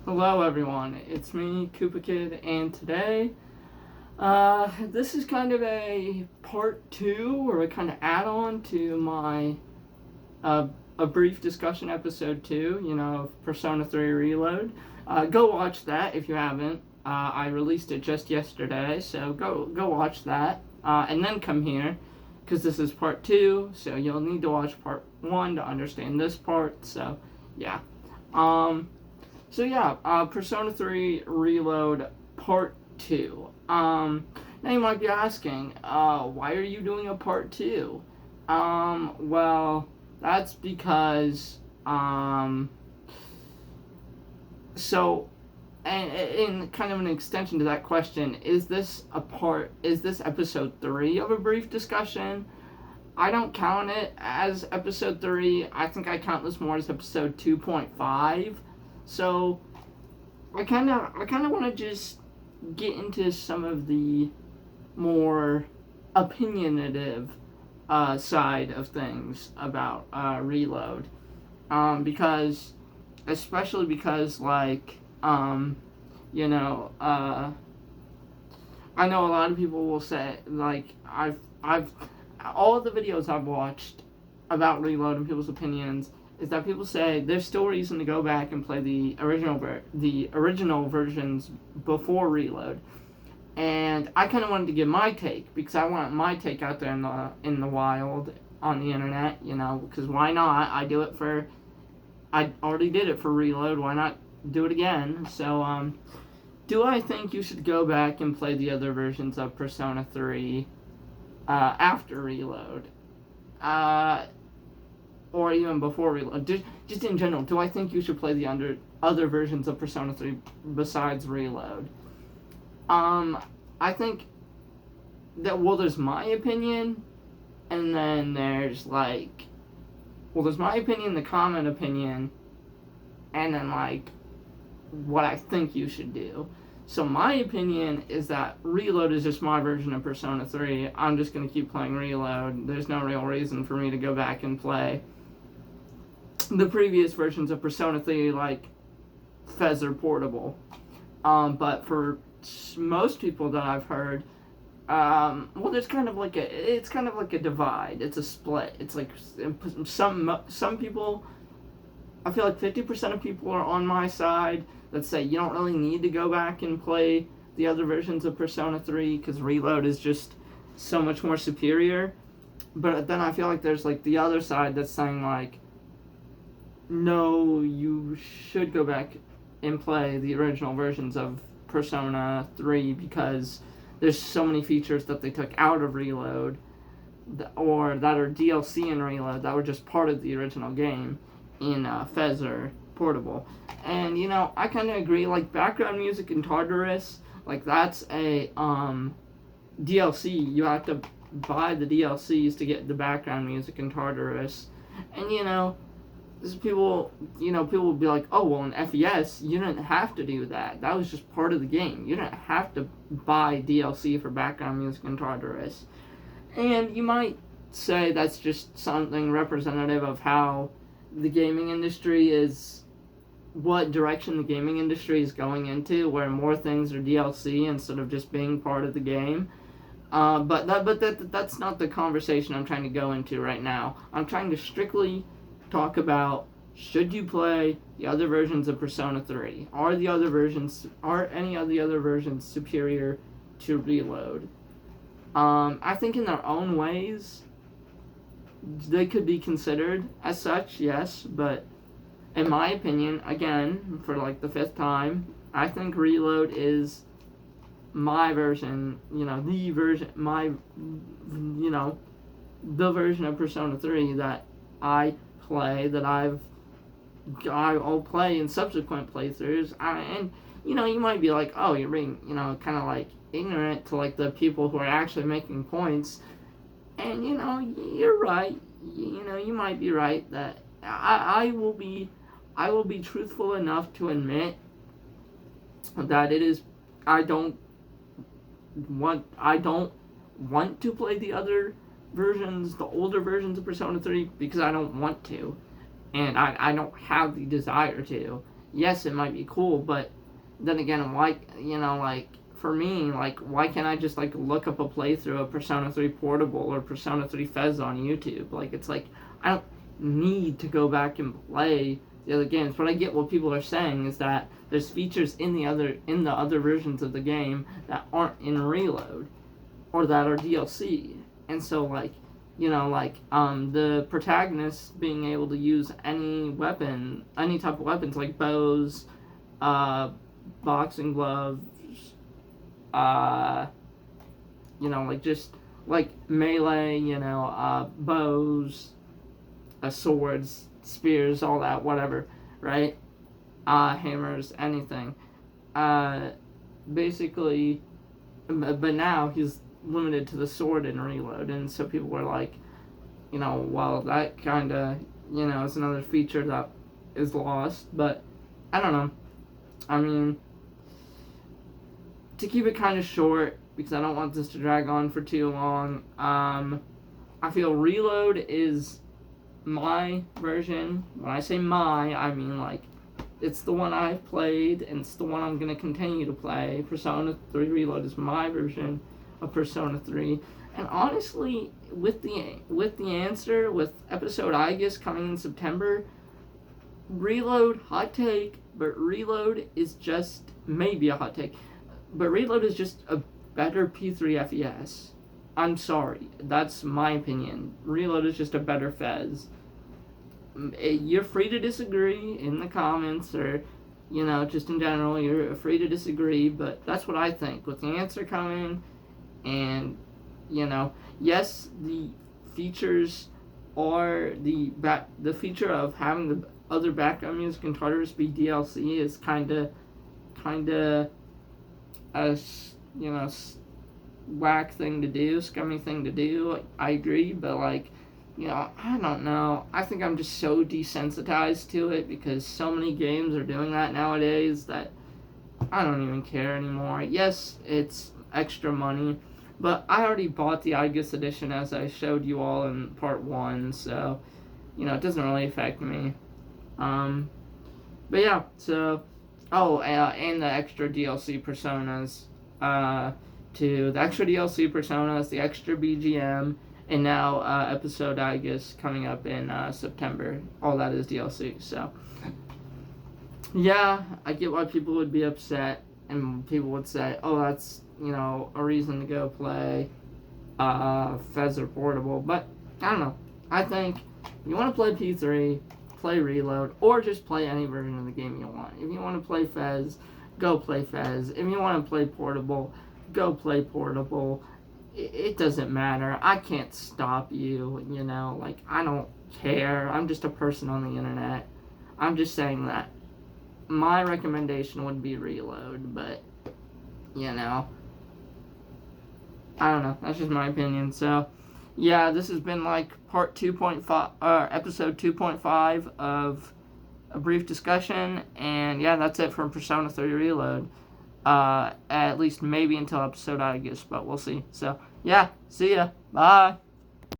Hello everyone, it's me, Koopa Kid, and today, this is kind of a part 2, or a kind of add-on to my, a brief discussion episode 2, of Persona 3 Reload. Go watch that if you haven't. I released it just yesterday, so go watch that, and then come here, because this is part 2, so you'll need to watch part 1 to understand this part, so, yeah. Persona 3 Reload Part 2. Now you might be asking, why are you doing a Part 2? Well, that's because, and in kind of an extension to that question, is this episode 3 of a brief discussion? I don't count it as episode 3. I think I count this more as episode 2.5. So I kind of want to just get into some of the more opinionative side of things about Reload, especially because I know a lot of people will say, I've all of the videos I've watched about Reload and people's opinions is that people say there's still reason to go back and play the original versions before Reload, and I kind of wanted to give my take because I want my take out there in the wild on the internet, because why not? I already did it for Reload. Why not do it again? So do I think you should go back and play the other versions of Persona 3 after Reload? Or even before Reload. Just in general, do I think you should play the other versions of Persona 3 besides Reload? I think that, there's my opinion, and then there's there's my opinion, the common opinion, and then what I think you should do. So my opinion is that Reload is just my version of Persona 3. I'm just going to keep playing Reload. There's no real reason for me to go back and play the previous versions of Persona 3, like Feather Portable. But for most people that I've heard, there's kind of it's kind of like a divide. It's a split. It's like some people, I feel like 50% of people are on my side that say you don't really need to go back and play the other versions of Persona 3 because Reload is just so much more superior. But then I feel like there's the other side that's saying no, you should go back and play the original versions of Persona 3 because there's so many features that they took out of Reload or that are DLC in Reload that were just part of the original game in Feather Portable. And I kind of agree. Background music in Tartarus, that's a DLC. You have to buy the DLCs to get the background music in Tartarus. And people will be like, oh, well, in FES, you didn't have to do that. That was just part of the game. You didn't have to buy DLC for background music in Tartarus. And you might say that's just something representative of how the gaming industry is, what direction the gaming industry is going into, where more things are DLC instead of just being part of the game. But that's not the conversation I'm trying to go into right now. I'm trying to strictly talk about, should you play the other versions of Persona 3? Are any of the other versions superior to Reload? I think in their own ways they could be considered as such, yes, but in my opinion, again, for the 5th time, I think Reload is my version, the version of Persona 3 that I play, that I'll play in subsequent playthroughs. And you might be like, oh, you're being kind of ignorant to the people who are actually making points, and you're right. You might be right that I will be truthful enough to admit that I don't want to play the other versions, the older versions of Persona 3, because I don't want to. And I don't have the desire to. yes, it might be cool, but then again, why, like, for me, like, why can't I just, like, look up a playthrough of Persona 3 Portable or Persona 3 Fez on YouTube? Like, it's like, I don't need to go back and play the other games, but I get what people are saying is that there's features in the other versions of the game that aren't in Reload, or that are DLC, and so, like, the protagonist being able to use any weapon, any type of weapons, like bows, boxing gloves, like, just, like, melee, bows, swords, spears, all that, whatever, right? Hammers, anything. Basically, but now he's limited to the sword in Reload, and so people were like, well, that kind of, is another feature that is lost, but I don't know. I mean, to keep it kind of short, because I don't want this to drag on for too long, I feel Reload is my version. When I say my, I mean, like, it's the one I've played, and it's the one I'm going to continue to play. Persona 3 Reload is my version of Persona 3. And honestly, with the answer, with episode I guess coming in September, Reload, hot take, but Reload is just, maybe a hot take, but Reload is just a better P3 FES. I'm sorry, that's my opinion. Reload is just a better Fez. You're free to disagree in the comments, or, just in general, you're free to disagree, but that's what I think. With the answer coming, and, yes, the features are, the feature of having the other background music and Tartarus be DLC is kind of a, whack thing to do, scummy thing to do. I agree, but, like, I don't know. I think I'm just so desensitized to it because so many games are doing that nowadays that I don't even care anymore. Yes, it's extra money, but I already bought the August edition, as I showed you all in part 1, so, it doesn't really affect me. But yeah, so, and the extra DLC personas, the extra DLC personas, the extra BGM, and now episode I guess coming up in September. All that is DLC. So yeah, I get why people would be upset, and people would say, "Oh, that's a reason to go play Fez or Portable." But I don't know. I think if you want to play P3, play Reload, or just play any version of the game you want. If you want to play Fez, go play Fez. If you want to play Portable, go play Portable. It doesn't matter. I can't stop you, like, I don't care. I'm just a person on the internet. I'm just saying that my recommendation would be Reload, but, I don't know. That's just my opinion. So, yeah, this has been, like, part 2.5, episode 2.5 of a brief discussion, and, yeah, that's it from Persona 3 Reload. At least maybe until episode I guess, but we'll see. So, yeah, see ya. Bye.